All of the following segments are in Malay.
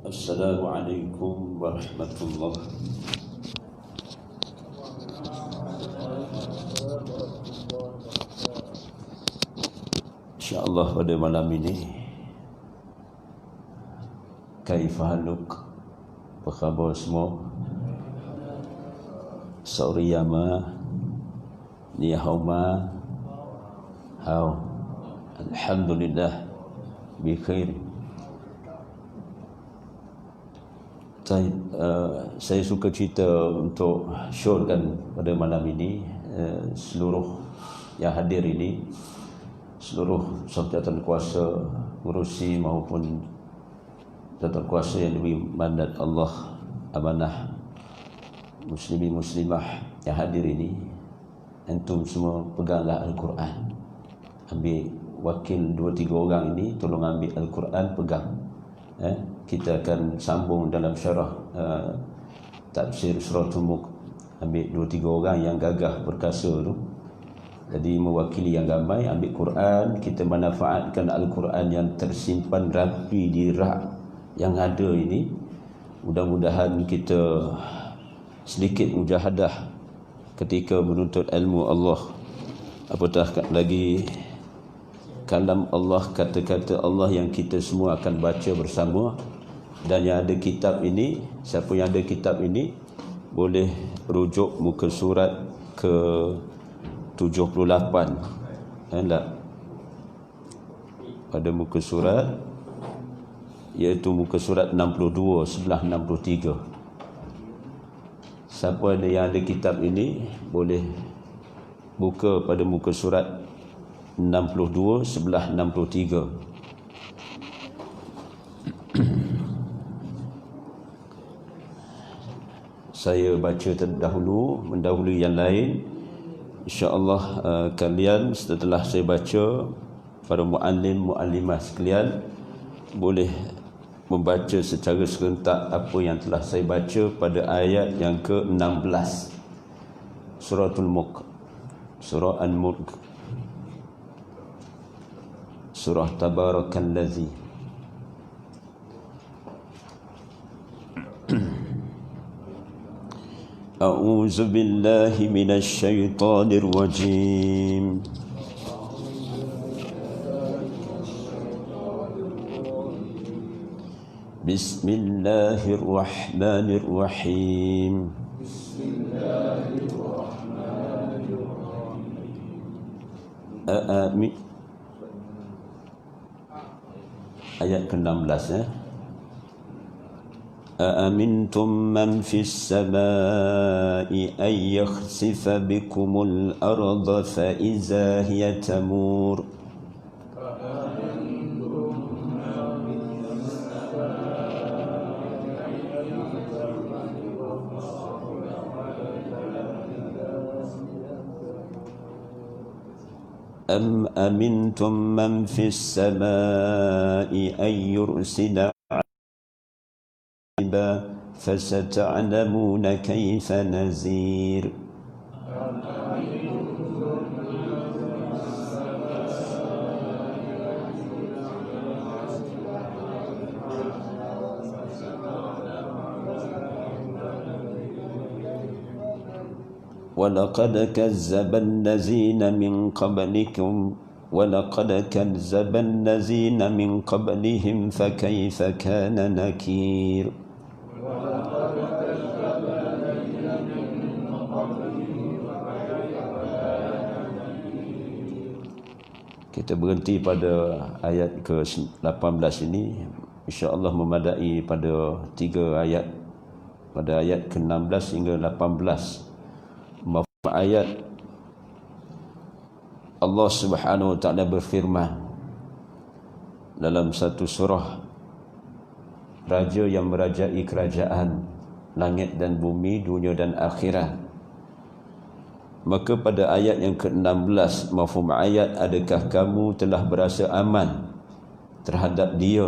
Assalamualaikum warahmatullahi. InsyaAllah pada malam ini, Kaifahaluk, apa khabar semua? Sauriyama, Niyahauma, Hau, Alhamdulillah, Bikhair. Saya suka cerita untuk syorkan pada malam ini seluruh yang hadir ini, seluruh jawatan kuasa ngurusi maupun jawatan kuasa yang diberi mandat Allah, amanah muslimin muslimah yang hadir ini, antum semua peganglah Al-Quran. Ambil wakil 2-3 orang ini, tolong ambil Al-Quran, pegang. Kita akan sambung dalam syarah tafsir suratul Mulk. Ambil 2-3 orang yang gagah perkasa tu, jadi mewakili yang ramai, ambil Quran. Kita manfaatkan Al-Quran yang tersimpan rapi di rak yang ada ini. Mudah-mudahan kita sedikit mujahadah ketika menuntut ilmu Allah. Apatah lagi kalam Allah, kata-kata Allah yang kita semua akan baca bersama. Dan yang ada kitab ini, siapa yang ada kitab ini boleh rujuk muka surat ke 78. Pada muka surat, iaitu muka surat 62 sebelah 63. Siapa yang ada kitab ini boleh buka pada muka surat 62 sebelah 63. Saya baca terdahulu, mendahului yang lain. InsyaAllah kalian setelah saya baca, para muallim muallimah sekalian boleh membaca secara serentak apa yang telah saya baca pada ayat yang ke-16 suratul Mulk, surah Al-Mulk, surah Tabarakallazi. A'udzu billahi minasy syaithanir rajim. Bismillahirrahmanirrahim. Amin. Ayat ke-16 ya. أأمنتم من في السماء أن يخسف بكم الأرض فإذا هي تمور أم أمنتم من في السماء أن يرسل فستعلمون كيف نذير ولقد كذب الذين من قبلكم ولقد كذب الذين من قبلهم فكيف كان نكير. Kita berhenti pada ayat ke-18 ini. InsyaAllah memadai pada 3 ayat, pada ayat ke-16 hingga 18. Ayat Allah Subhanahu wa ta'ala berfirman dalam satu surah, Raja yang merajai kerajaan langit dan bumi, dunia dan akhirat. Maka pada ayat yang ke-16, mafhum ayat, adakah kamu telah berasa aman terhadap dia,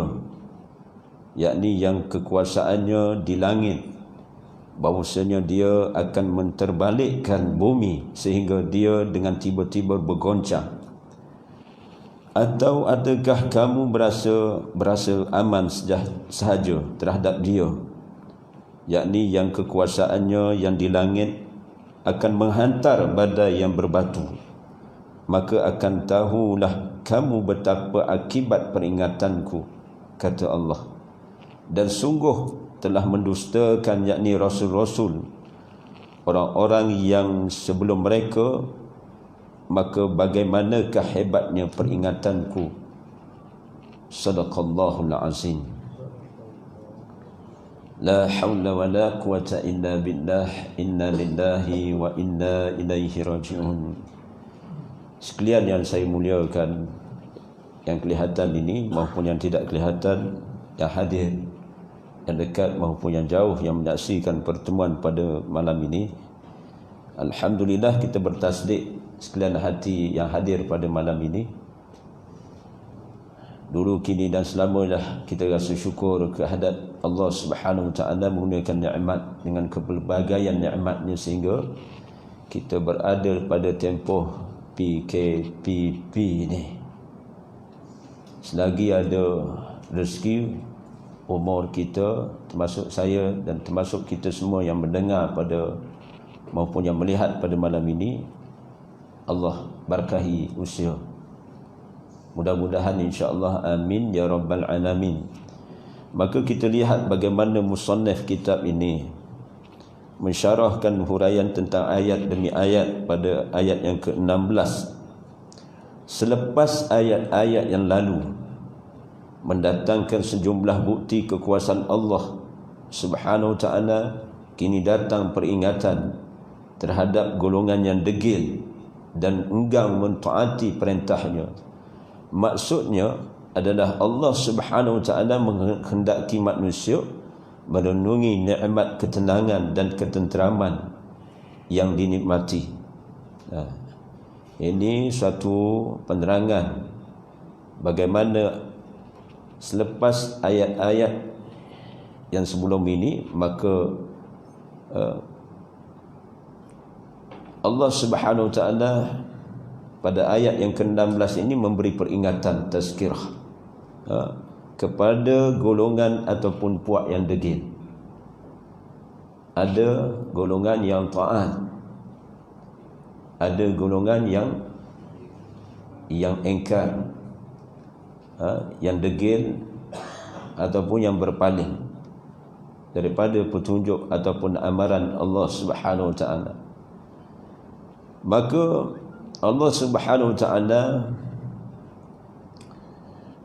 yakni yang kekuasaannya di langit, bahwasanya dia akan menterbalikkan bumi sehingga dia dengan tiba-tiba bergoncang. Atau adakah kamu berasa aman sahaja terhadap dia, yakni yang kekuasaannya yang di langit akan menghantar badai yang berbatu, maka akan tahulah kamu betapa akibat peringatanku, kata Allah. Dan sungguh telah mendustakan, yakni rasul-rasul, orang-orang yang sebelum mereka, maka bagaimanakah hebatnya peringatanku. Sadaqallahul azim. La hawla wa la quwata illa billah. Inna lillahi wa inna ilaihi raji'un. Sekalian yang saya muliakan, yang kelihatan ini maupun yang tidak kelihatan, yang hadir, yang dekat maupun yang jauh, yang menyaksikan pertemuan pada malam ini, alhamdulillah kita bertasdik sekalian hati yang hadir pada malam ini. Dulu, kini dan selamalah kita rasa syukur kehadrat Allah Subhanahu Wa Taala menggunakan nikmat dengan kepelbagaian nikmatnya sehingga kita berada pada tempoh PKPP ni. Selagi ada rezeki, umur kita, termasuk saya dan termasuk kita semua yang mendengar pada maupun yang melihat pada malam ini, Allah berkahi usia. Mudah-mudahan insya-Allah, amin ya rabbal alamin. Maka kita lihat bagaimana musannaf kitab ini mensyarahkan huraian tentang ayat demi ayat pada ayat yang ke-16. Selepas ayat-ayat yang lalu mendatangkan sejumlah bukti kekuasaan Allah Subhanahu Wa Taala, kini datang peringatan terhadap golongan yang degil dan enggan mentaati perintahnya. Maksudnya adalah Allah Subhanahu Wa Taala menghendaki manusia merenungi nikmat ketenangan dan ketenteraman yang dinikmati. Ini suatu penerangan bagaimana selepas ayat-ayat yang sebelum ini, maka Allah Subhanahu Wa Taala pada ayat yang ke-16 ini memberi peringatan, tazkirah kepada golongan ataupun puak yang degil. Ada golongan yang taat, ada golongan yang engkar, yang degil ataupun yang berpaling daripada petunjuk ataupun amaran Allah Subhanahu Wa Taala. Maka Allah Subhanahu Wa Taala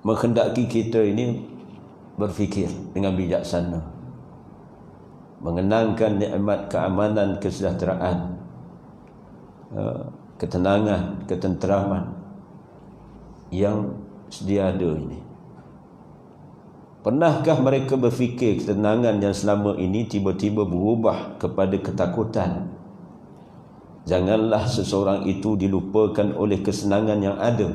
menghendaki kita ini berfikir dengan bijaksana, mengenangkan nikmat keamanan, kesejahteraan, ketenangan, ketenteraman yang sedia ada ini. Pernahkah mereka berfikir ketenangan yang selama ini tiba-tiba berubah kepada ketakutan? Janganlah seseorang itu dilupakan oleh kesenangan yang ada.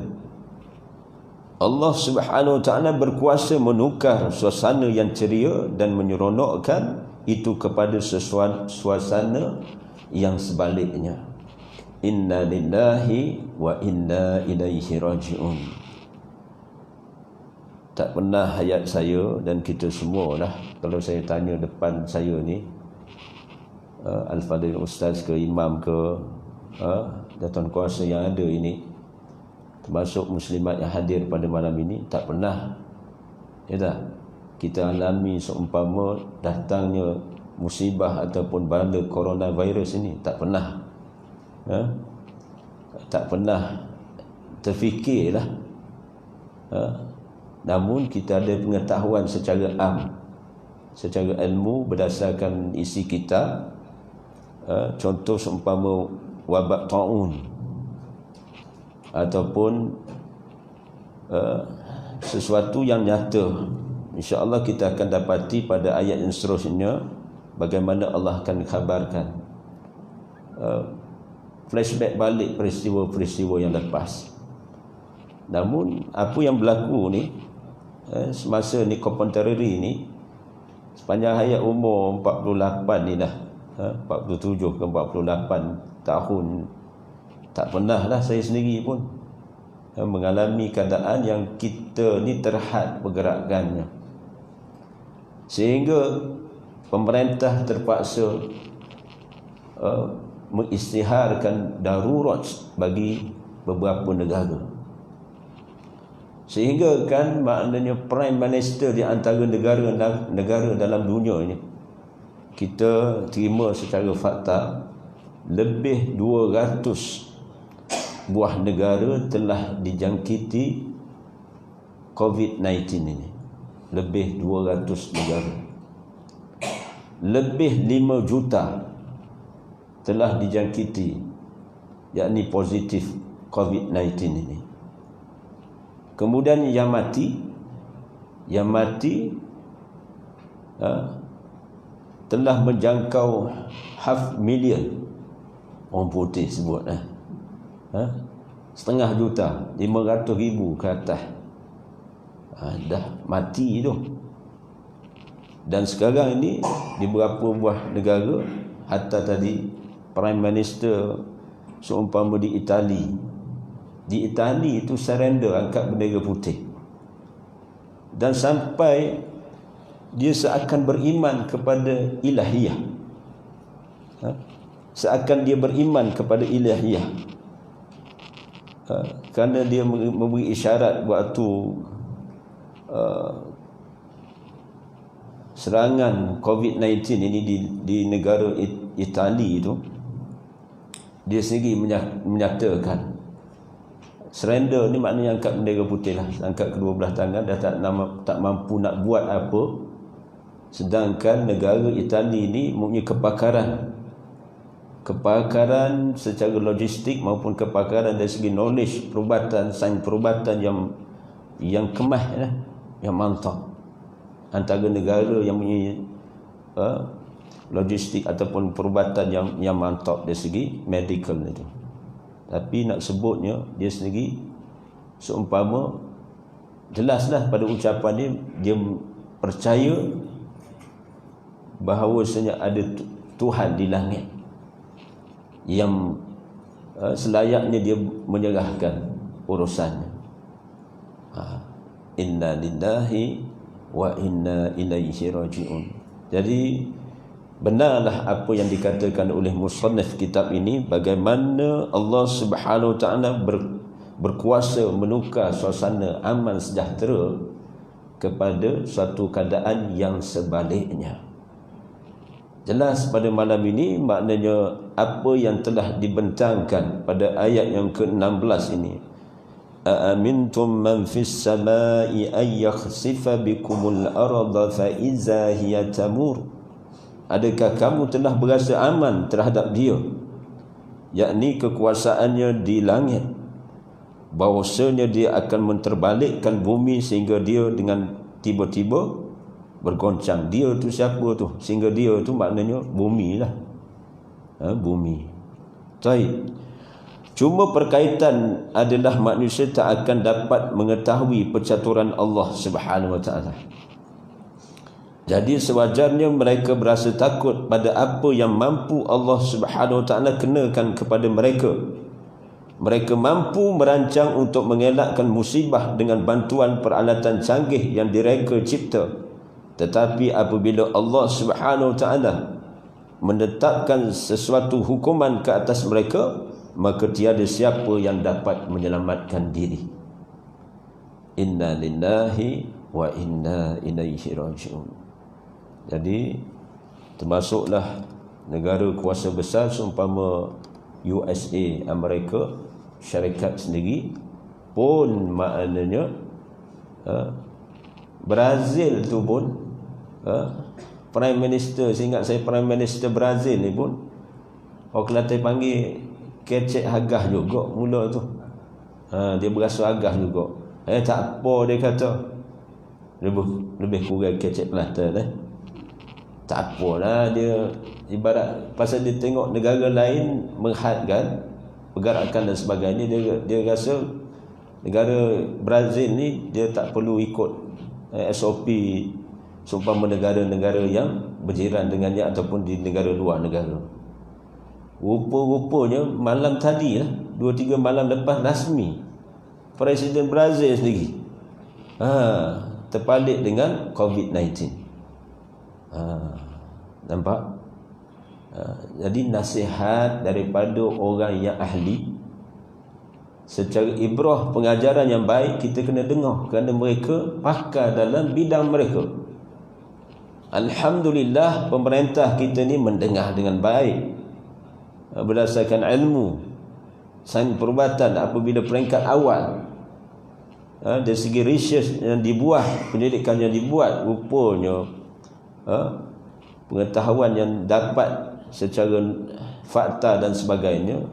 Allah Subhanahu Wa Taala berkuasa menukar suasana yang ceria dan menyeronokkan itu kepada suasana yang sebaliknya. Inna lillahi wa inna ilaihi raji'un. Tak pernah hayat saya dan kita semua lah, kalau saya tanya depan saya ni, Al-Fadhil Ustaz ke Imam ke Datuk Kuasa yang ada ini, termasuk muslimat yang hadir pada malam ini, tak pernah kita alami seumpama datangnya musibah ataupun bala coronavirus ini. Tak pernah tak pernah terfikirlah. Namun kita ada pengetahuan secara secara ilmu berdasarkan isi kitab. Contoh seumpama wabak taun ataupun sesuatu yang nyata, insya-Allah kita akan dapati pada ayat yang seterusnya bagaimana Allah akan khabarkan, flashback balik peristiwa-peristiwa yang lepas. Namun apa yang berlaku ni semasa ni contemporary ni, sepanjang hayat umur 48 ni dah 47 ke 48 tahun, tak pernah lah saya sendiri pun mengalami keadaan yang kita ni terhad pergerakannya, sehingga pemerintah terpaksa mengisytiharkan darurat bagi beberapa negara, sehingga kan maknanya Prime Minister di antara negara dalam dunia ini, kita terima secara fakta lebih 200 buah negara telah dijangkiti COVID-19 ini. Lebih 200 negara, lebih 5 juta telah dijangkiti, yakni positif COVID-19 ini. Kemudian yang mati telah menjangkau 500,000 orang putih sebut 500,000 500,000 ke atas dah mati tu. Dan sekarang ini di beberapa buah negara, hatta tadi Prime Minister seumpama di Itali itu surrender, angkat bendera putih, dan sampai dia seakan beriman kepada ilahiyah, seakan dia beriman kepada ilahiyah, kerana dia memberi isyarat waktu serangan COVID-19 ini di negara Itali itu, dia sendiri menyatakan surrender ni maknanya angkat bendera putih lah, angkat kedua belah tangan, dah tak mampu nak buat apa. Sedangkan negara Itali ni mempunyai kepakaran secara logistik maupun kepakaran dari segi knowledge perubatan, sains perubatan yang kemah, yang mantap, antara negara yang mempunyai logistik ataupun perubatan yang mantap dari segi medical itu. Tapi nak sebutnya, dia sendiri seumpama jelaslah pada ucapan dia percaya bahawasanya ada Tuhan di langit yang selayaknya dia menyerahkan urusannya. Inna lillahi wa inna ilaihi raji'un. Jadi benarlah apa yang dikatakan oleh musannif kitab ini, bagaimana Allah Subhanahu wa taala berkuasa menukar suasana aman sejahtera kepada suatu keadaan yang sebaliknya. Jelas pada malam ini maknanya apa yang telah dibentangkan pada ayat yang ke-16 ini. Aamintum man fis samai ay yakhsifa bikumul arda fa iza hiya tamur. Adakah kamu telah berasa aman terhadap dia, yakni kekuasaannya di langit, bahawasanya dia akan menterbalikkan bumi sehingga dia dengan tiba-tiba bergoncang. Dia tu siapa tu? Sehingga dia tu maknanya bumi lah, bumi. Baik. Cuma perkaitan adalah manusia tak akan dapat mengetahui percaturan Allah Subhanahu wa taala. Jadi sewajarnya mereka berasa takut pada apa yang mampu Allah Subhanahu wa taala kenakan kepada mereka. Mereka mampu merancang untuk mengelakkan musibah dengan bantuan peralatan canggih yang direka cipta. Tetapi apabila Allah Subhanahu wa taala menetapkan sesuatu hukuman ke atas mereka, maka tiada siapa yang dapat menyelamatkan diri. Inna lillahi wa inna ilaihi raji'un. Jadi termasuklah negara kuasa besar seumpama USA, Amerika, syarikat sendiri pun maknanya Brazil tu pun Prime Minister, seingat saya Prime Minister Brazil ni pun orang Kelantan panggil kecek agah juga mula tu. Dia berasa agah juga. Tak apa dia kata. Lebih kurang kecek Kelantan tak apalah, dia ibarat pasal dia tengok negara lain menghadkan pergerakan dan sebagainya, dia rasa negara Brazil ni dia tak perlu ikut SOP seumpama negara-negara yang berjiran dengannya ataupun di negara luar negara. Rupa-rupanya malam tadi lah, 2-3 malam lepas rasmi Presiden Brazil sendiri terpalit dengan COVID-19. Nampak? Jadi nasihat daripada orang yang ahli, secara ibrah pengajaran yang baik kita kena dengar, kerana mereka pakar dalam bidang mereka. Alhamdulillah pemerintah kita ni mendengar dengan baik berdasarkan ilmu sains perubatan apabila peringkat awal. Dari segi research yang dibuat, penyelidikan yang dibuat, rupanya pengetahuan yang dapat secara fakta dan sebagainya,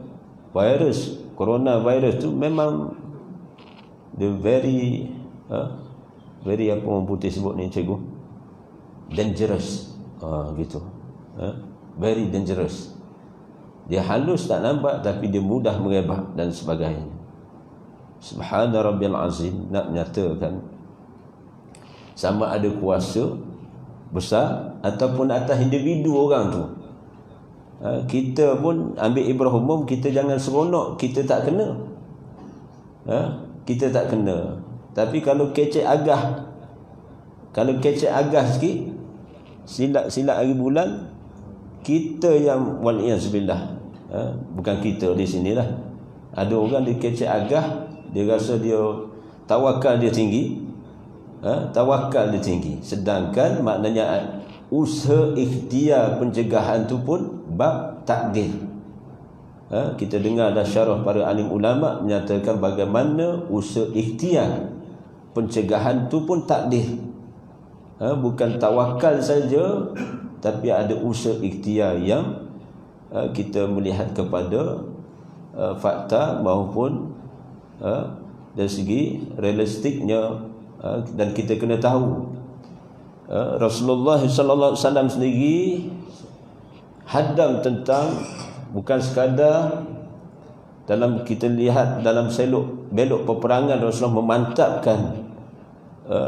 coronavirus tu memang the very apa orang putih sebut ni cikgu, dangerous, gitu, very dangerous. Dia halus tak nampak, tapi dia mudah merebak dan sebagainya. Subhana Rabbil Azim, nak menyatakan sama ada kuasa besar ataupun atas individu orang tu. Kita pun ambil ibrah umum, kita jangan seronok kita tak kena. Kita tak kena. Tapi kalau kecek agah, sikit, silap hari bulan, kita yang waliyazbillah, bukan kita di sinilah. Ada orang dia kecek agah, dia rasa dia tawakal dia tinggi, sedangkan maknanya usaha ikhtiar pencegahan tu pun bab takdir. Kita dengar dah syarah para alim ulama menyatakan bagaimana usaha ikhtiar pencegahan tu pun takdir. Bukan tawakal saja, tapi ada usaha ikhtiar yang kita melihat kepada fakta maupun dari segi realistiknya, dan kita kena tahu Rasulullah sallallahu alaihi wasallam sendiri hadam tentang, bukan sekadar dalam kita lihat dalam belok peperangan, Rasulullah memantapkan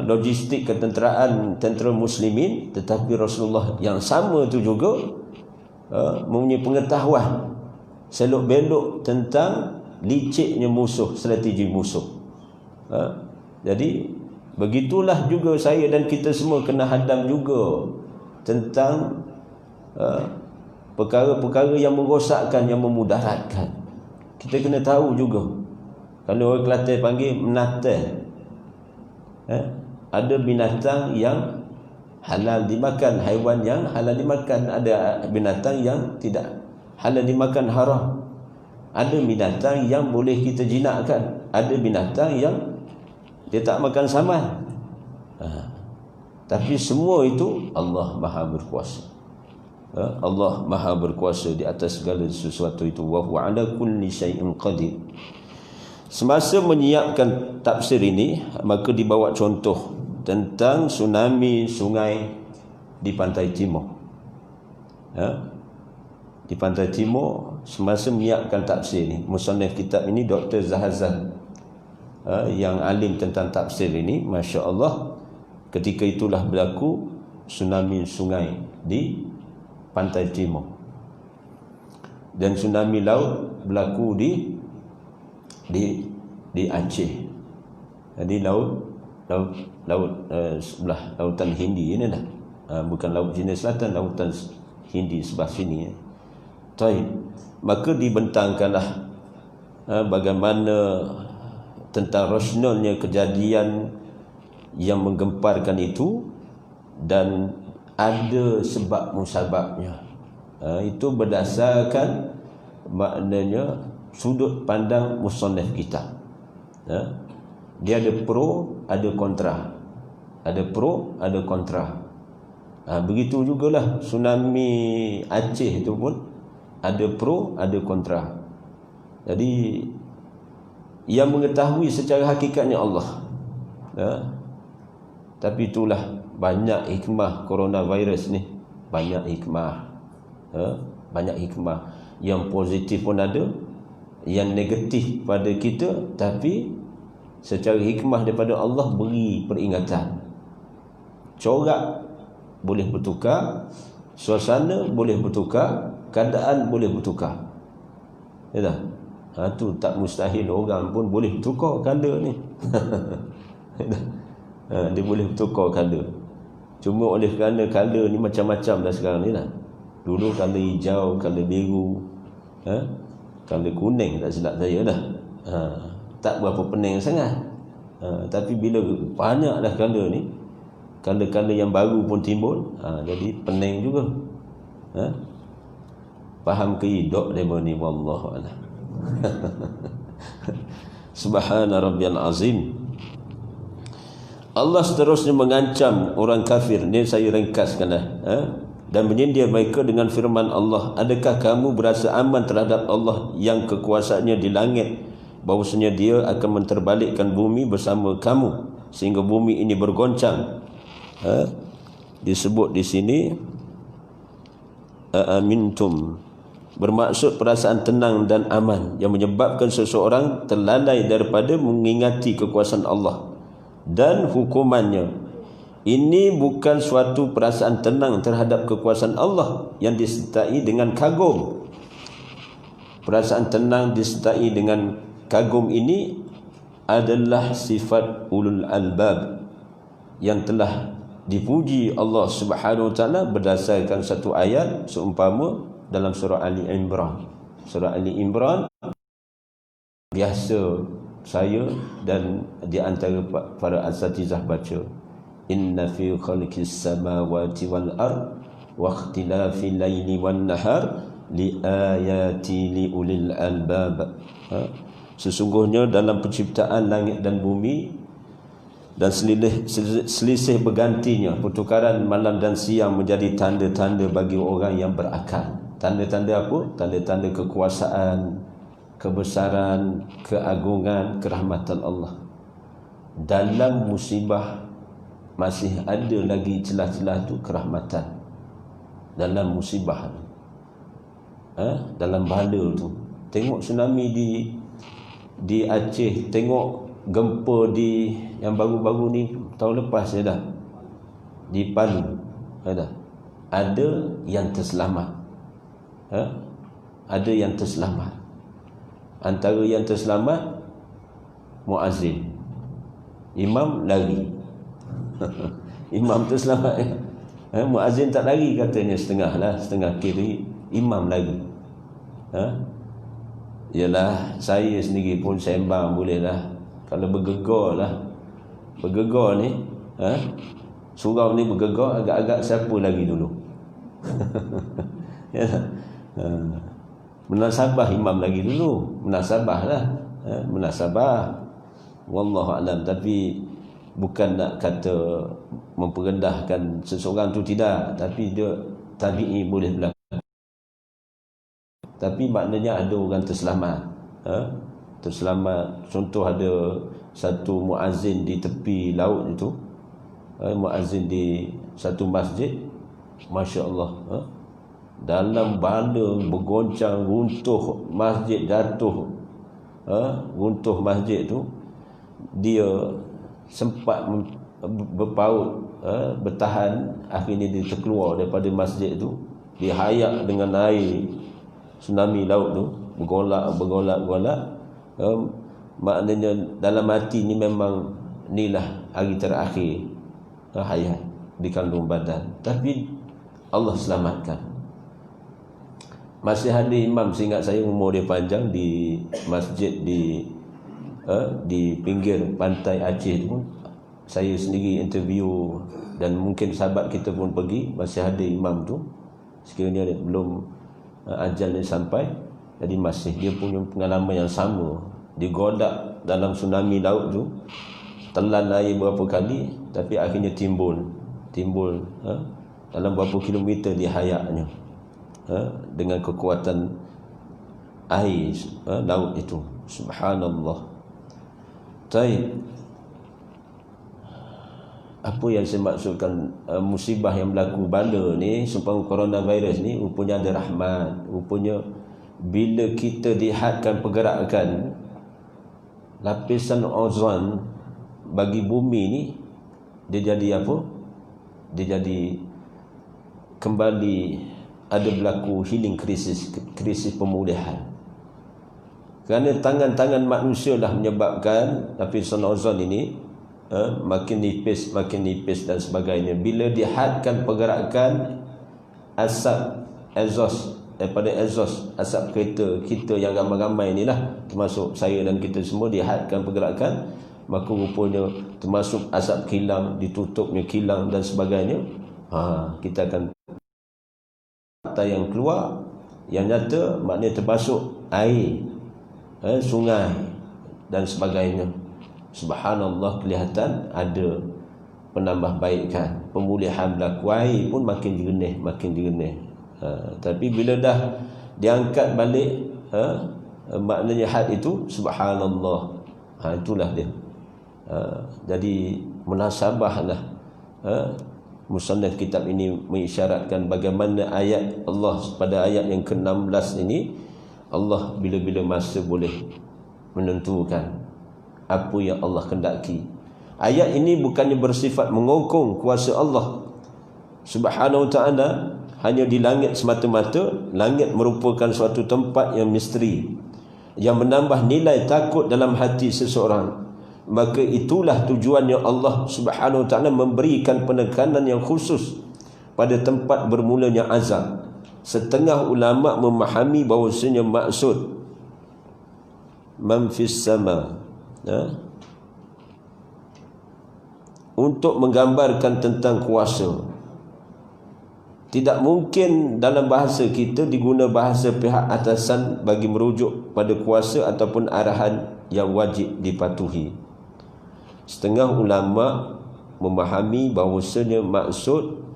logistik ketenteraan tentera muslimin, tetapi Rasulullah yang sama tu juga mempunyai pengetahuan selok belok tentang liciknya musuh, strategi musuh. Jadi begitulah juga saya dan kita semua kena hadam juga tentang perkara-perkara yang merosakkan, yang memudaratkan. Kita kena tahu juga. Kalau orang Kelantan panggil menatang, ada binatang yang halal dimakan, haiwan yang halal dimakan, ada binatang yang tidak halal dimakan, haram. Ada binatang yang boleh kita jinakkan, ada binatang yang dia tak makan saman. Tapi semua itu Allah Maha berkuasa. Allah Maha berkuasa di atas segala sesuatu itu. Wa huwa ala kulli syai'in qadir. Semasa menyiapkan tafsir ini, maka dibawa contoh tentang tsunami sungai di pantai timur. Di pantai timur, semasa menyiapkan tafsir ini, musannif kitab ini Dr. Zahazan, yang alim tentang tafsir ini, Masya Allah, ketika itulah berlaku tsunami sungai di pantai timur, dan tsunami laut berlaku di Aceh. Jadi laut sebelah lautan Hindi ini dah, bukan laut Cina Selatan, lautan Hindi sebelah sini. Maka dibentangkanlah bagaimana tentang rasionalnya kejadian yang menggemparkan itu, dan ada sebab musababnya. Itu berdasarkan maknanya sudut pandang musannif kita. Dia ada pro, ada kontra. Ada pro, ada kontra. Begitu jugalah tsunami Aceh itu pun ada pro, ada kontra. Jadi yang mengetahui secara hakikatnya Allah. Tapi itulah banyak hikmah coronavirus ni. Banyak hikmah. Banyak hikmah. Yang positif pun ada, yang negatif pada kita, tapi secara hikmah daripada Allah beri peringatan. Corak boleh bertukar, suasana boleh bertukar, keadaan boleh bertukar. Ya tak? Tu tak mustahil orang pun boleh tukar color ni. Dia boleh tukar color. Cuma oleh kerana color ni macam-macam dah sekarang ni lah. Dulu color hijau, color biru, color kuning tak silap saya dah. Tak berapa pening sangat. Tapi bila banyak dah color ni, color-color yang baru pun timbul, jadi pening juga. Faham ke hidup demo ni, wallahu a'lam. Subhana rabbiyal azim. Allah seterusnya mengancam orang kafir. Ni saya ringkaskan dah. Dan menyindir mereka dengan firman Allah, adakah kamu berasa aman terhadap Allah yang kekuasaannya di langit, bahwasanya dia akan menterbalikkan bumi bersama kamu sehingga bumi ini bergoncang. Disebut di sini amintum, bermaksud perasaan tenang dan aman yang menyebabkan seseorang terlalai daripada mengingati kekuasaan Allah dan hukumannya. Ini bukan suatu perasaan tenang terhadap kekuasaan Allah yang disertai dengan kagum. Perasaan tenang disertai dengan kagum ini adalah sifat ulul albab yang telah dipuji Allah Subhanahu wa taala berdasarkan satu ayat seumpama dalam surah Ali Imran. Surah Ali Imran biasa saya dan di antara para asatizah baca, inna fi khalqis samawati wal ard wa ikhtilafil laili wan nahar li ayati li ulil albab. Sesungguhnya dalam penciptaan langit dan bumi dan selisih bergantinya pertukaran malam dan siang menjadi tanda-tanda bagi orang yang berakal. Tanda-tanda apa? Tanda-tanda kekuasaan, kebesaran, keagungan, kerahmatan Allah. Dalam musibah masih ada lagi celah-celah tu kerahmatan. Dalam musibah, dalam bala tu. Tengok tsunami di Aceh, tengok gempa di yang baru-baru ni tahun lepas ya dah, di Palu ada yang terselamat. Ada yang terselamat. Antara yang terselamat muazzin, imam lari. Imam terselamat, muazzin tak lari katanya, setengah kiri, imam lari. Yalah, saya sendiri pun sembang bolehlah. Kalau bergegar ni, surau ni bergegar, agak-agak siapa lagi dulu? Munasabah imam lagi dulu, munasabah lah, munasabah. Wallahu a'lam. Tapi bukan nak kata memperendahkan seseorang tu, tidak. Tapi dia tabi'i boleh berlaku. Tapi maknanya ada orang terselamat. Terselamat. Contoh ada satu muazzin di tepi laut itu, muazzin di satu masjid, Masya Allah, dalam bala bergoncang, runtuh masjid, jatuh, runtuh masjid tu, dia sempat berpaut, bertahan. Akhirnya dia terkeluar daripada masjid tu, dihayak dengan air tsunami laut tu, bergolak. Maknanya dalam hati ni memang inilah hari terakhir hayat di kandung badan, tapi Allah selamatkan. Masih ada imam, seingat saya umur dia panjang, di masjid di pinggir pantai Aceh tu. Saya sendiri interview, dan mungkin sahabat kita pun pergi. Masih ada imam tu, sekiranya belum ajalnya sampai. Jadi masih dia punya pengalaman yang sama. Digodak dalam tsunami laut tu, telan air berapa kali, tapi akhirnya timbul dalam berapa kilometer dihayaknya, dengan kekuatan air laut itu. Subhanallah. Baik. Apa yang saya maksudkan, musibah yang berlaku, bala ni, seumpama coronavirus ni, rupanya ada rahmat. Rupanya bila kita dihadkan pergerakan lapisan ozon bagi bumi ni, dia jadi apa? Dia jadi kembali ada berlaku healing krisis pemulihan. Kerana tangan-tangan manusia dah menyebabkan lapisan ozon ini makin nipis dan sebagainya. Bila dihadkan pergerakan asap exhaust daripada exhaust asap kereta kita yang ramai-ramai ni lah, termasuk saya dan kita semua, dihadkan pergerakan, maka rupanya termasuk asap kilang, ditutupnya kilang dan sebagainya, kita akan kata yang keluar yang nyata maknanya terbasuk air, sungai dan sebagainya. Subhanallah, kelihatan ada penambahbaikan, pemulihan berlaku, air pun makin jernih. Tapi bila dah diangkat balik, maknanya had itu, subhanallah, itulah dia. Jadi munasabahlah musannaf kitab ini mengisyaratkan bagaimana ayat Allah pada ayat yang ke-16 ini, Allah bila-bila masa boleh menentukan apa yang Allah kendaki. Ayat ini bukannya bersifat mengokong kuasa Allah Subhanahu wa ta'ala hanya di langit semata-mata. Langit merupakan suatu tempat yang misteri, yang menambah nilai takut dalam hati seseorang. Maka itulah tujuannya Allah Subhanahu wa ta'ala memberikan penekanan yang khusus pada tempat bermulanya azab. Setengah ulama memahami bahawasanya maksud man fis sama untuk menggambarkan tentang kuasa. Tidak mungkin dalam bahasa kita diguna bahasa pihak atasan bagi merujuk pada kuasa ataupun arahan yang wajib dipatuhi. Setengah ulama memahami bahawasanya maksud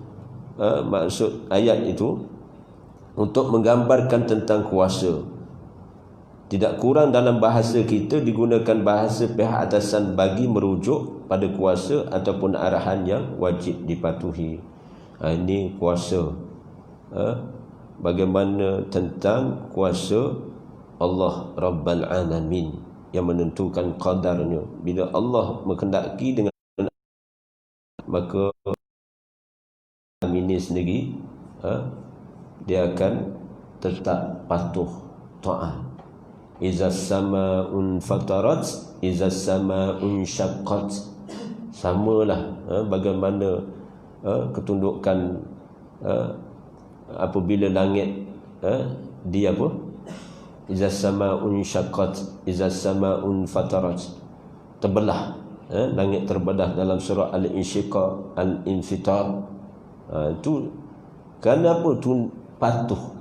ayat itu untuk menggambarkan tentang kuasa. Tidak kurang dalam bahasa kita digunakan bahasa pihak atasan bagi merujuk pada kuasa ataupun arahan yang wajib dipatuhi. Ini kuasa. Bagaimana tentang kuasa Allah Rabbal Alamin yang menentukan qadarnya. Bila Allah menghendaki dengan, maka ini sendiri dia akan tetap patuh taat. Iza sama'un fatarat, iza sama'un syaqqat. Samalah bagaimana ketundukan apabila langit dia apa? Iza sama'un syaqqat, iza sama'un fatarat. Terbelah, langit terbelah dalam surah Al-Insyiqaq, Al-Infitar. Itu kerana apa? Tu patuh.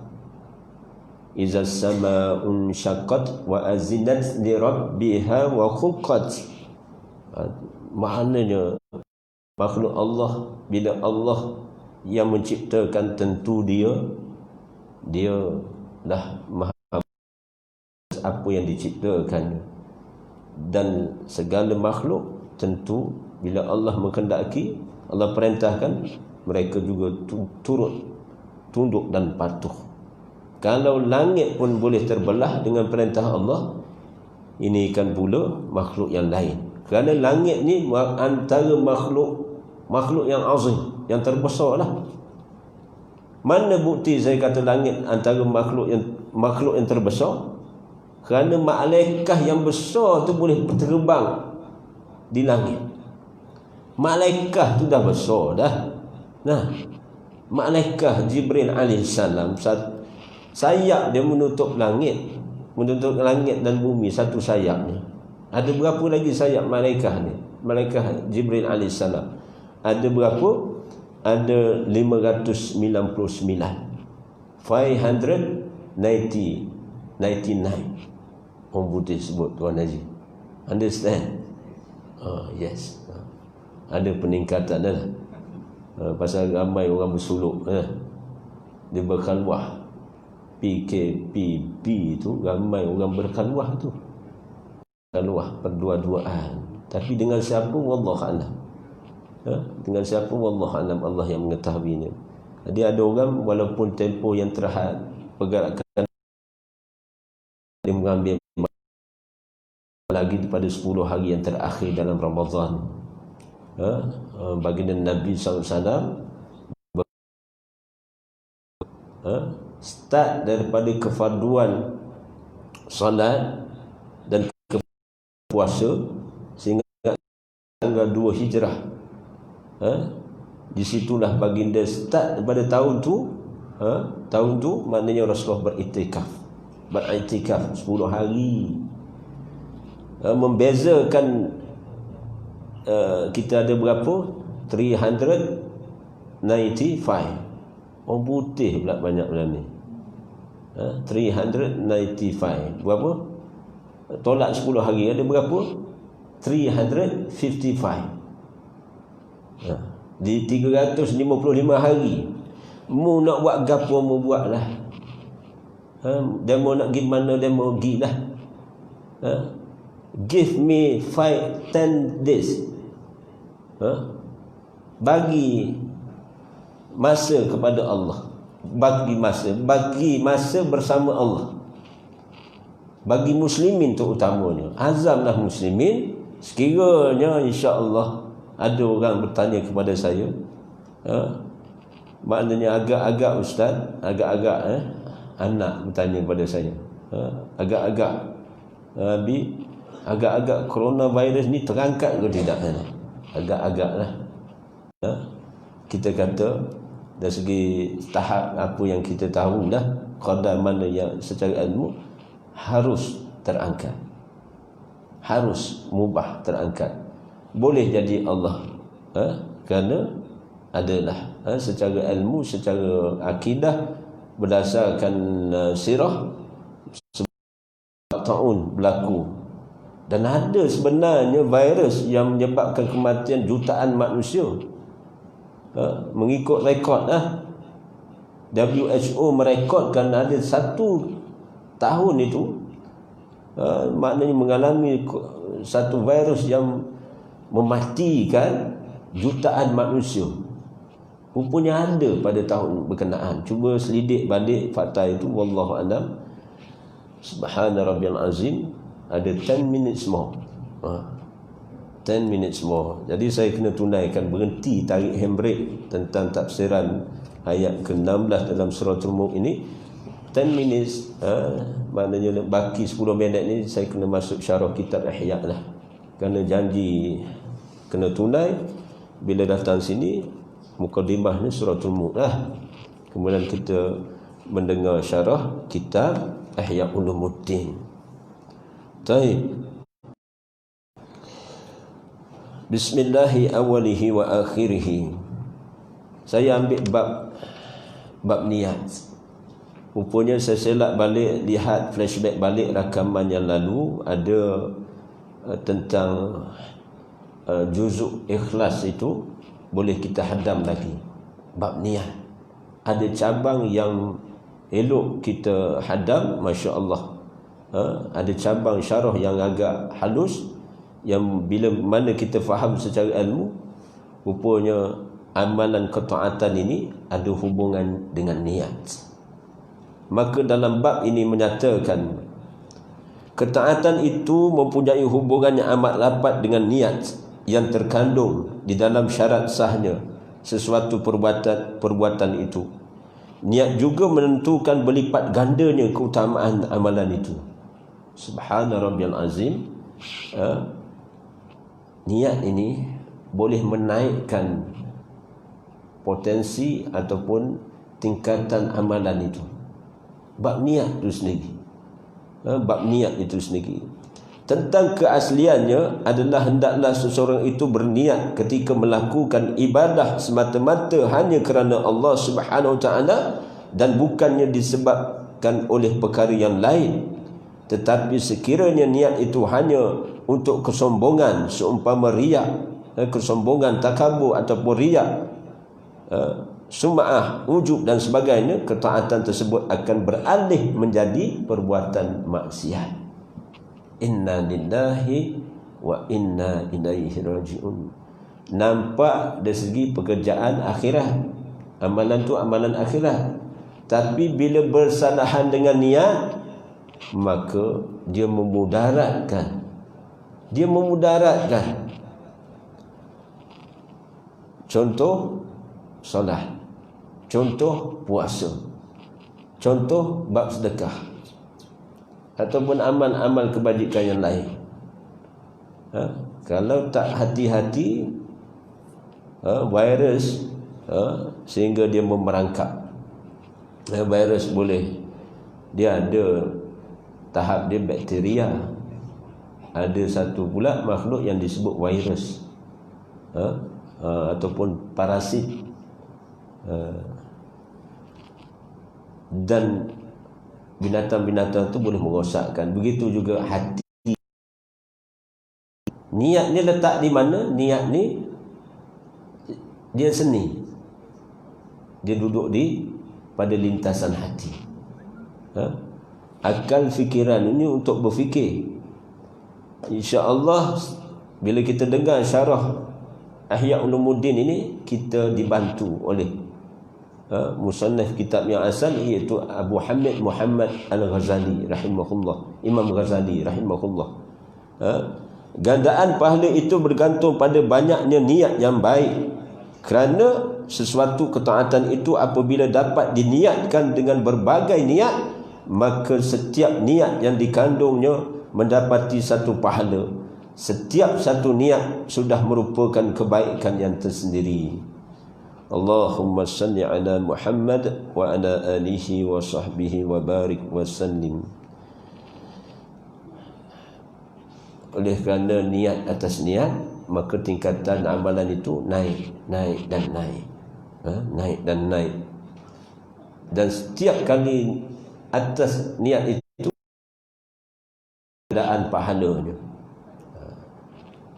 Iza sama'un syaqqat wa azinat li rabbiha wa khuqqat. Maknanya makhluk Allah, bila Allah yang menciptakan, tentu dia dah maha apa yang diciptakannya. Dan segala makhluk tentu bila Allah menghendaki, Allah perintahkan, mereka juga turut tunduk dan patuh. Kalau langit pun boleh terbelah dengan perintah Allah, ini kan pula makhluk yang lain. Kerana langit ni antara makhluk yang azim, yang terbesar lah. Mana bukti saya kata langit antara makhluk yang terbesar? Kerana malaikat yang besar tu boleh terbang di langit. Malaikat tu dah besar dah. Nah, malaikat Jibril alaihissalam, sayap dia menutup langit dan bumi, satu sayapnya. Ada berapa lagi sayap malaikat ni? Malaikat Jibril alaihissalam ada berapa? Ada 599. 599. Orang putih sebut, Tuan Haji. Understand? Yes. Ada peningkatan lah. Pasal ramai orang bersuluk. Dia berkhalwah. PKPP tu ramai orang berkhalwah tu. Khalwah berdua-duaan. Tapi dengan siapa? Wallahualam. Dengan siapa? Wallahualam, Allah yang mengetahuinya. Jadi ada orang walaupun tempoh yang terhad, pergerakan dia mengambil lagi pada 10 hari yang terakhir dalam Ramadan. Baginda Nabi SAW start daripada kefarduan salat puasa sehingga tanggal 2 Hijrah. Di situlah baginda start pada tahun tu. Tahun tu maknanya Rasulullah beriktikaf 10 hari. Membezakan kita ada berapa? 395. Oh putih pula banyak bulan ni. 395 berapa? Tolak 10 hari ada berapa? 355. Di 355 hari mu nak buat gapo mu buatlah. Demo nak pergi mana demo pergilah. Give me 10 days. Bagi masa kepada Allah. Bagi masa bersama Allah. Bagi muslimin terutamanya. Azamlah muslimin. Sekiranya insya-Allah ada orang bertanya kepada saya, maknanya agak-agak ustaz, agak-agak anak bertanya kepada saya, agak-agak coronavirus ni terangkat ke tidak? Agak-agak lah. Kita kata dari segi tahap apa yang kita tahu dah, qadar mana yang secara ilmu harus terangkat, harus mubah terangkat. Boleh jadi Allah, kerana adalah secara ilmu, secara akidah, berdasarkan sirah ta'un berlaku. Dan ada sebenarnya virus yang menyebabkan kematian jutaan manusia. Mengikut rekod WHO merekodkan ada 1 tahun itu maknanya mengalami satu virus yang mematikan jutaan manusia. Rupanya ada pada tahun berkenaan. Cuba selidik balik fakta itu, wallahu alam. Subhana rabbiyal azim. Ada 10 minutes more. 10 minutes more. Jadi saya kena tunaikan, berhenti tarik handbrake tentang tafsiran ayat ke-16 dalam suratul Mulk ini. 10 minutes, maknanya baki 10 minit ni saya kena masuk syarah kitab Ihya lah. Kerana janji kena tunai. Bila datang sini, mukadimahnya suratul Mulk lah. Kemudian kita mendengar syarah kitab Ihya Ulumuddin. Baik. Bismillahi awalihi wa akhirihi. Saya ambil bab niat. Rupanya saya selak balik, lihat flashback balik rakaman yang lalu, ada tentang juzuk ikhlas itu boleh kita hadam lagi. Bab niat. Ada cabang yang elok kita hadam, masya-Allah. Ada cabang syarah yang agak halus, yang bila mana kita faham secara ilmu, rupanya amalan ketaatan ini ada hubungan dengan niat. Maka dalam bab ini menyatakan ketaatan itu mempunyai hubungan yang amat rapat dengan niat yang terkandung di dalam syarat sahnya sesuatu perbuatan itu. Niat juga menentukan berlipat gandanya keutamaan amalan itu. Subhana rabbiyal azim. Niat ini boleh menaikkan potensi ataupun tingkatan amalan itu. Bab niat itu sendiri. Bab niat itu sendiri. Tentang keasliannya adalah hendaklah seseorang itu berniat ketika melakukan ibadah semata-mata hanya kerana Allah Subhanahu Wa Taala dan bukannya disebabkan oleh perkara yang lain. Tetapi sekiranya niat itu hanya untuk kesombongan, seumpama riak, kesombongan, takabur ataupun riak, sum'ah, ujub dan sebagainya, ketaatan tersebut akan beralih menjadi perbuatan maksiat. Inna lillahi wa inna ilaihi raji'un. Nampak dari segi pekerjaan akhirat, amalan tu amalan akhirat. Tapi bila bersalahan dengan niat, maka dia memudaratkan. Contoh solat, contoh puasa, contoh bab sedekah, ataupun amal-amal kebajikan yang lain. Kalau tak hati-hati, virus sehingga dia memerangkap. Virus boleh, dia ada tahap dia bakteria. Ada satu pula makhluk yang disebut virus, ataupun parasit. Dan binatang-binatang tu boleh merosakkan. Begitu juga hati. Niat ni letak di mana? Niat ni dia seni. Dia duduk pada lintasan hati. Akal fikiran ini untuk berfikir. InsyaAllah bila kita dengar syarah Ihya Ulumuddin ini, kita dibantu oleh musannaf kitab yang asal, iaitu Abu Hamid Muhammad Al-Ghazali rahimahullah, Imam Ghazali rahimahullah. Gandaan pahala itu bergantung pada banyaknya niat yang baik. Kerana sesuatu ketaatan itu apabila dapat diniatkan dengan berbagai niat, maka setiap niat yang dikandungnya mendapati satu pahala. Setiap satu niat sudah merupakan kebaikan yang tersendiri. Allahumma salli ala Muhammad wa ala alihi wa sahbihi wa barik wa sallim. Oleh kerana niat atas niat, maka tingkatan amalan itu naik dan naik. Naik dan naik. Dan setiap kali atas niat itu keadaan pahalanya.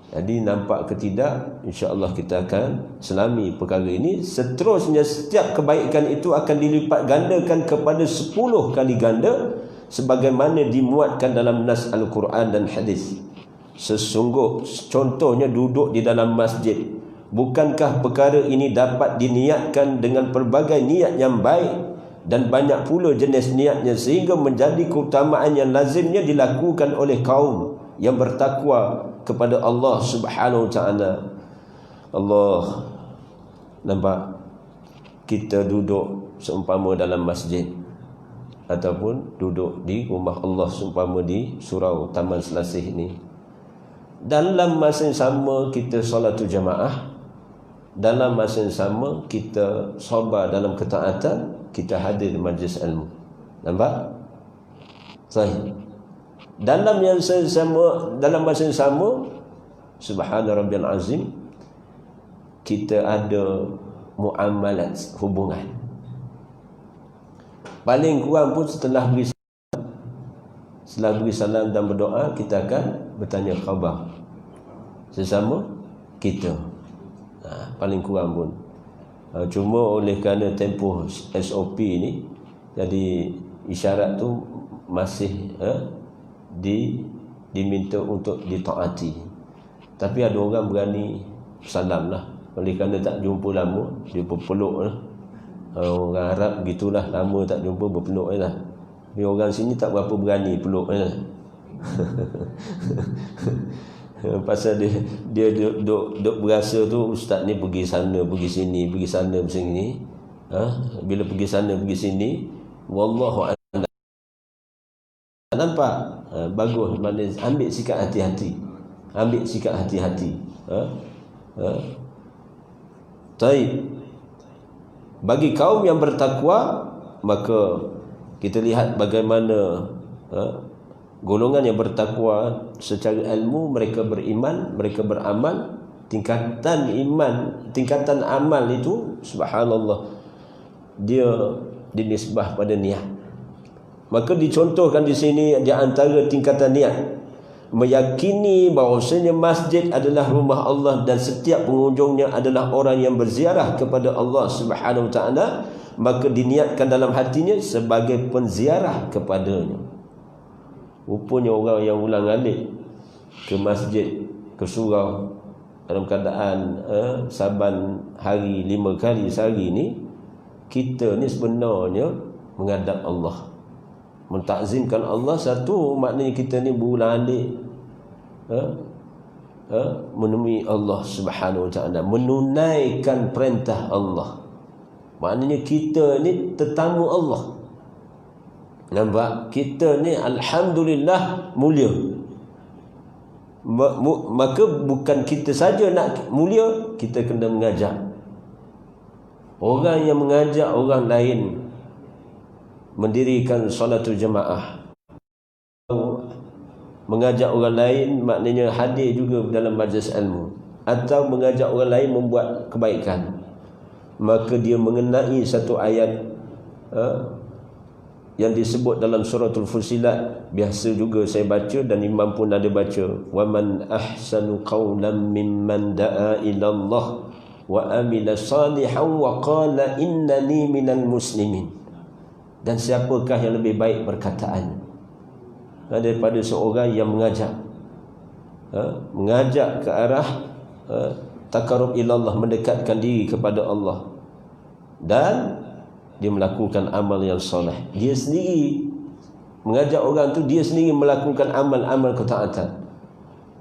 Jadi nampak ke tidak, insya-Allah kita akan selami perkara ini. Seterusnya setiap kebaikan itu akan dilipat gandakan kepada 10 kali ganda, sebagaimana dimuatkan dalam nas Al-Quran dan hadis. Contohnya duduk di dalam masjid. Bukankah perkara ini dapat diniatkan dengan pelbagai niat yang baik, dan banyak pula jenis niatnya, sehingga menjadi keutamaan yang lazimnya dilakukan oleh kaum yang bertakwa kepada Allah Subhanahu Wa Taala. Allah, nampak kita duduk seumpama dalam masjid, ataupun duduk di rumah Allah seumpama di surau Taman Selasih ni. Dalam masa yang sama kita solatul jamaah, dalam masa yang sama kita sabar dalam ketaatan, kita hadir di majlis ilmu. Nampak? Sahih. Dalam masa yang sama, subhana rabbiyal azim, kita ada muamalat, hubungan. Paling kurang pun setelah beri salam dan berdoa, kita akan bertanya khabar sesama kita. Paling kurang pun. Cuma oleh kerana tempoh SOP ni, jadi isyarat tu masih diminta untuk ditaati. Tapi ada orang berani salam lah. Oleh kerana tak jumpa lama, dia berpeluk lah. Orang Arab gitulah, lama tak jumpa berpeluk lah. Tapi orang sini tak berapa berani peluk lah. Pasal dia duk berasa tu, ustaz ni pergi sana, pergi sini, pergi sana, pergi sini. Bila pergi sana, pergi sini, wallahu a'lam. Nampak? Bagus. Maknanya ambil sikap hati-hati. Ambil sikap hati-hati. Taib. Bagi kaum yang bertakwa, maka kita lihat bagaimana golongan yang bertakwa secara ilmu, mereka beriman, mereka beramal. Tingkatan iman, tingkatan amal itu, subhanallah, dia dinisbah pada niat. Maka dicontohkan di sini di antara tingkatan niat, meyakini bahawasanya masjid adalah rumah Allah dan setiap pengunjungnya adalah orang yang berziarah kepada Allah Subhanahu Wa Taala, maka diniatkan dalam hatinya sebagai penziarah kepadanya. Rupanya orang yang ulang-alik ke masjid, ke surau dalam keadaan saban hari 5 kali sehari ni, kita ni sebenarnya menghadap Allah, mentakzimkan Allah. Satu, maknanya kita ni berulang-alik menemui Allah Subhanahu Wa Taala, menunaikan perintah Allah. Maknanya kita ni tetamu Allah. Nampak? Kita ni alhamdulillah mulia. Maka bukan kita saja nak mulia, kita kena mengajak orang yang mengajak orang lain mendirikan solatul jemaah, mengajak orang lain maknanya hadir juga dalam majlis ilmu, atau mengajak orang lain membuat kebaikan, maka dia mengenai satu ayat yang disebut dalam suratul Fussilat. Biasa juga saya baca dan imam pun ada baca, wa man ahsanu qawlan mimman da'a ila Allah wa amila salihan wa qala innani minal muslimin. Dan siapakah yang lebih baik perkataan daripada seorang yang mengajak ke arah taqarrub ila Allah, mendekatkan diri kepada Allah, dan dia melakukan amal yang soleh. Dia sendiri mengajak orang tu, dia sendiri melakukan amal-amal ketaatan,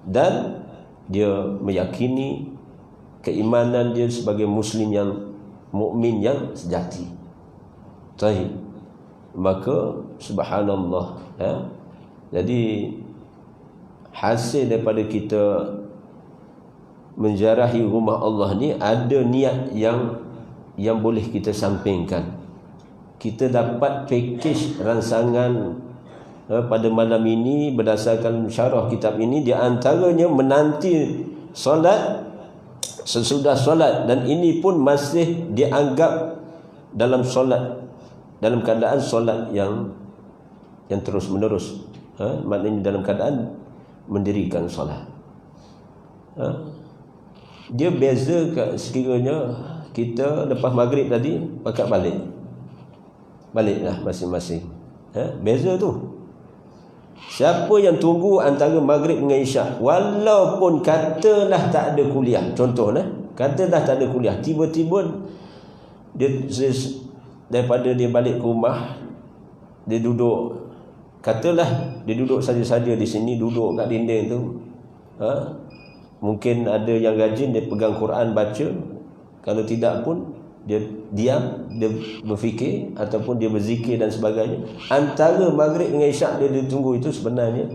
dan dia meyakini keimanan dia sebagai muslim yang mukmin yang sejati. Baik, maka subhanallah, jadi hasil daripada kita menziarahi rumah Allah ni ada niat yang boleh kita sampingkan. Kita dapat pakej rangsangan pada malam ini berdasarkan syarah kitab ini, di antaranya menanti solat, sesudah solat, dan ini pun masih dianggap dalam solat, dalam keadaan solat yang terus menerus, maknanya dalam keadaan mendirikan solat. Dia beza sekiranya kita lepas maghrib tadi pakat baliklah masing-masing, beza tu. Siapa yang tunggu antara maghrib dengan isyak, walaupun katalah tak ada kuliah, contohnya katalah tak ada kuliah, tiba-tiba dia daripada dia balik ke rumah, dia duduk, katalah dia duduk saja-saja di sini, duduk kat dinding tu, mungkin ada yang rajin dia pegang Quran baca, kalau tidak pun dia diam, dia berfikir ataupun dia berzikir dan sebagainya. Antara maghrib dengan isyak dia tunggu itu, sebenarnya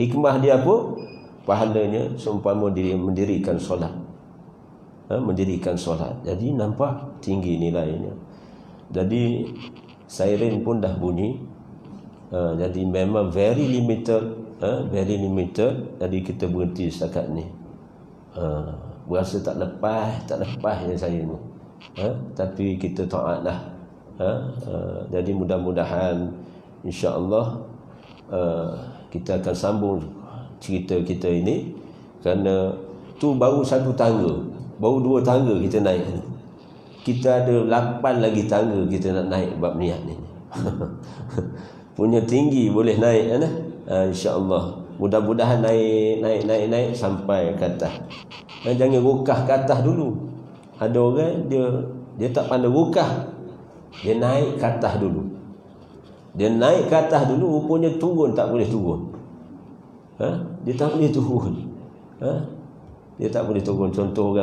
hikmah dia apa? Pahalanya seumpama dia mendirikan solat, mendirikan solat. Jadi nampak tinggi nilainya. Jadi siren pun dah bunyi, jadi memang very limited, very limited. Jadi kita berhenti setakat ni. Berasa tak lepas yang saya ni, tapi kita taatlah. Jadi mudah-mudahan insya-Allah kita akan sambung cerita kita ini, kerana tu baru satu tangga, baru 2 tangga kita naik. Kita ada 8 lagi tangga kita nak naik bab niat ni. Punya tinggi boleh naik kan? Insya-Allah. Mudah-mudahan naik sampai ke atas. Jangan rukah ke atas dulu. Ada orang dia tak pandai rukah, dia naik ke atas dulu. Dia naik ke atas dulu, rupanya turun tak boleh turun. Dia tak boleh turun. Dia tak boleh turun. Contoh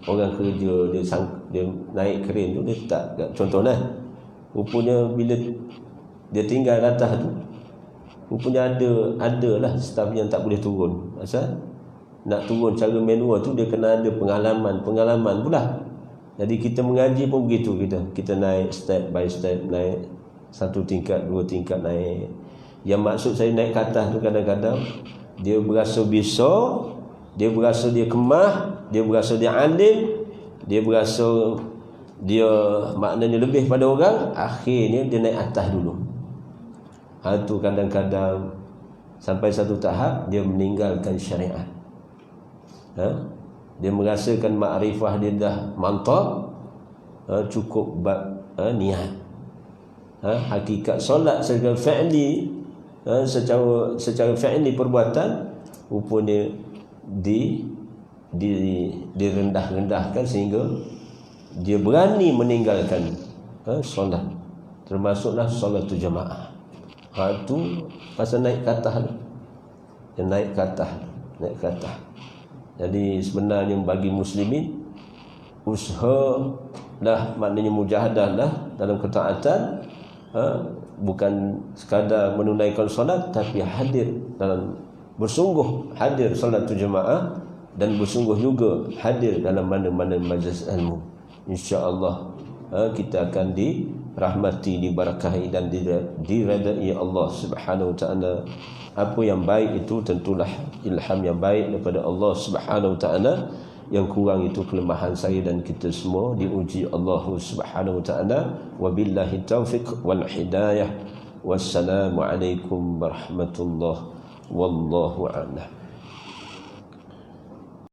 orang kerja, dia naik keren tu, dia tak, contohnya rupanya bila dia tinggal atas tu, rupanya ada lah staf yang tak boleh turun. Asal nak turun cara manual tu dia kena ada pengalaman pula. Jadi kita mengaji pun begitu, kita naik step by step, naik 1 tingkat 2 tingkat naik. Yang maksud saya naik ke atas tu, kadang-kadang dia berasa bisa, dia berasa dia kemah, dia berasa dia alim, dia berasa dia maknanya lebih pada orang, akhirnya dia naik atas dulu. Itu kadang-kadang sampai satu tahap dia meninggalkan syariat. Dia merasakan makrifah dia dah mantap, cukup bab niat. Hakikat solat secara fi'li, secara fi'li perbuatan, rupanya direndah-rendahkan sehingga dia berani meninggalkan solat, termasuklah solatul jemaah. Itu pasal naik ke atas. Dia naik ke atas. Jadi sebenarnya bagi muslimin, usaha lah, maknanya mujahadah lah dalam ketaatan, bukan sekadar menunaikan solat, tapi hadir dalam bersungguh hadir solat jemaah dan bersungguh juga hadir dalam mana-mana majlis ilmu. Insya-Allah kita akan dirahmati, diberkahi dan diredai Allah Subhanahu wa taala. Apa yang baik itu tentulah ilham yang baik daripada Allah Subhanahu wa taala. Yang kurang itu kelemahan saya dan kita semua, diuji Allah Subhanahu wa taala. Wabillahi taufiq wal hidayah. Wassalamualaikum warahmatullahi wallahu a'lam.